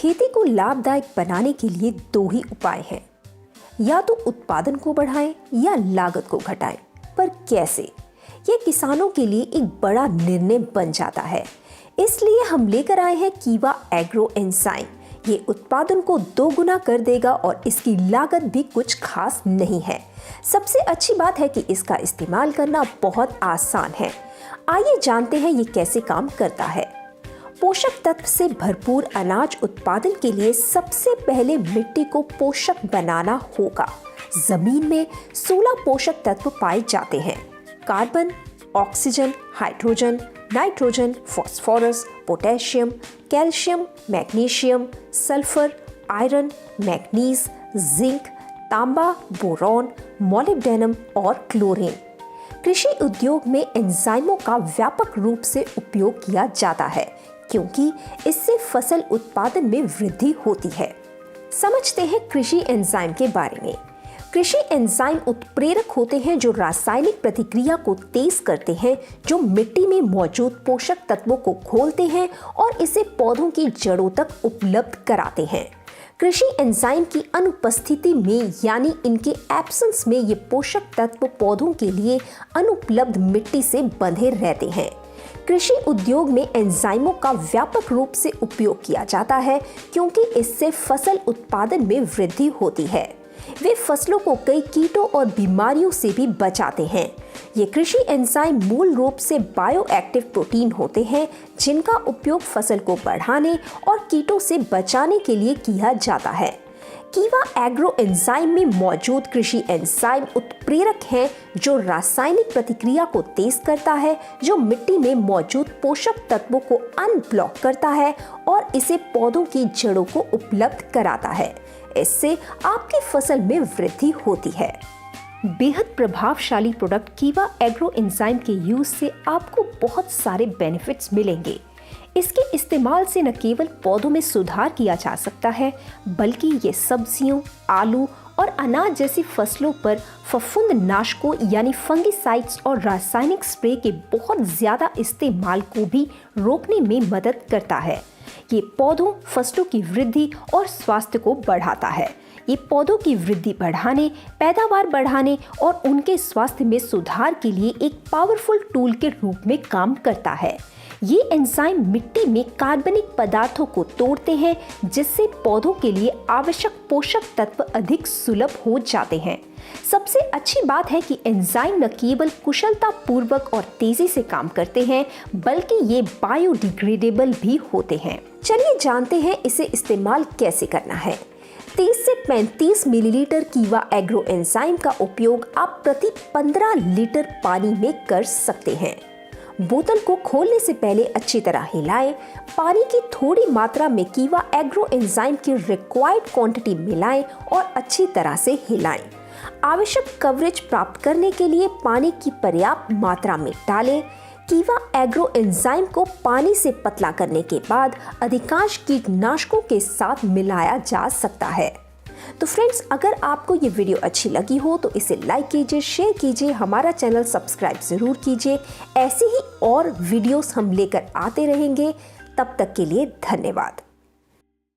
खेती को लाभदायक बनाने के लिए दो ही उपाय हैं, या तो उत्पादन को बढ़ाएं या लागत को घटाएं। पर कैसे? ये किसानों के लिए एक बड़ा निर्णय बन जाता है। इसलिए हम लेकर आए हैं कीवा एग्रो एंजाइम। ये उत्पादन को 2 गुना कर देगा और इसकी लागत भी कुछ खास नहीं है। सबसे अच्छी बात है कि इसका इस्तेमाल करना बहुत आसान है। आइए जानते हैं ये कैसे काम करता है। पोषक तत्व से भरपूर अनाज उत्पादन के लिए सबसे पहले मिट्टी को पोषक बनाना होगा। जमीन में 16 पोषक तत्व पाए जाते हैं: carbon, oxygen, hydrogen, nitrogen, phosphorus, potassium, calcium, magnesium, sulphur, iron, manganese, zinc, तांबा, बोरॉन, मॉलिब्डेनम और क्लोरीन। कृषि उद्योग में एंजाइमों का व्यापक रूप से उपयोग किया जाता है क्योंकि इससे फसल उत्पादन में वृद्धि होती है। समझते हैं कृषि एंजाइम के बारे में। कृषि एंजाइम उत्प्रेरक होते हैं जो रासायनिक प्रतिक्रिया को तेज करते हैं, जो मिट्टी में मौजूद पोषक तत्वों को घोलते हैं और इसे पौधों की जड़ों तक उपलब्ध कराते हैं। कृषि एंजाइम की अनुपस्थिति में यानी इनके एब्सेंस में ये पोषक तत्व पौधों के लिए अनुपलब्ध मिट्टी से बंधे रहते हैं। कृषि उद्योग में एंजाइमों का व्यापक रूप से उपयोग किया जाता है क्योंकि इससे फसल उत्पादन में वृद्धि होती है। वे फसलों को कई कीटों और बीमारियों से भी बचाते हैं। ये कृषि एंजाइम मूल रूप से बायोएक्टिव प्रोटीन होते हैं जिनका उपयोग फसल को बढ़ाने और कीटों से बचाने के लिए किया जाता है। कीवा एग्रो एंजाइम में मौजूद कृषि एंजाइम उत्प्रेरक हैं जो रासायनिक प्रतिक्रिया को तेज करता है, जो मिट्टी में मौजूद पोषक तत्वों को अनब्लॉक करता है और इसे पौधों की जड़ों को उपलब्ध कराता है। इससे आपकी फसल में वृद्धि होती है। बेहद प्रभावशाली प्रोडक्ट कीवा एग्रो एंजाइम के यूज से आपको बहुत सारे बेनिफिट्स मिलेंगे। इसके इस्तेमाल से न केवल पौधों में सुधार किया जा सकता है, बल्कि ये सब्जियों, आलू और अनाज जैसी फसलों पर फफूंद नाशकों यानी फंगिसाइड्स और रासायनिक स्प्रे के बहुत ज्यादा इस्तेमाल को भी रोकने में मदद करता है। ये पौधों, फसलों की वृद्धि और स्वास्थ्य को बढ़ाता है। ये पौधों की वृद्धि बढ़ाने, पैदावार बढ़ाने और उनके स्वास्थ्य में सुधार के लिए एक पावरफुल टूल के रूप में काम करता है। ये एंजाइम मिट्टी में कार्बनिक पदार्थों को तोड़ते हैं जिससे पौधों के लिए आवश्यक पोषक तत्व अधिक सुलभ हो जाते हैं। सबसे अच्छी बात है कि एंजाइम न केवल कुशलता पूर्वक और तेजी से काम करते हैं, बल्कि ये बायोडिग्रेडेबल भी होते हैं। चलिए जानते हैं इसे इस्तेमाल कैसे करना है। 30 से 35 मिलीलीटर कीवा एग्रो एंजाइम का उपयोग आप प्रति 15 लीटर पानी में कर सकते हैं। बोतल को खोलने से पहले अच्छी तरह हिलाएं। पानी की थोड़ी मात्रा में कीवा एग्रो एंजाइम की रिक्वायर्ड क्वांटिटी मिलाएं और अच्छी तरह से हिलाएं। आवश्यक कवरेज प्राप्त करने के लिए पानी की पर्याप्त मात्रा में डालें। कीवा एग्रो एंजाइम को पानी से पतला करने के बाद अधिकांश कीटनाशकों के साथ मिलाया जा सकता है। तो फ्रेंड्स, अगर आपको ये वीडियो अच्छी लगी हो तो इसे लाइक कीजिए, शेयर कीजिए, हमारा चैनल सब्सक्राइब जरूर कीजिए। ऐसे ही और वीडियोस हम लेकर आते रहेंगे। तब तक के लिए धन्यवाद।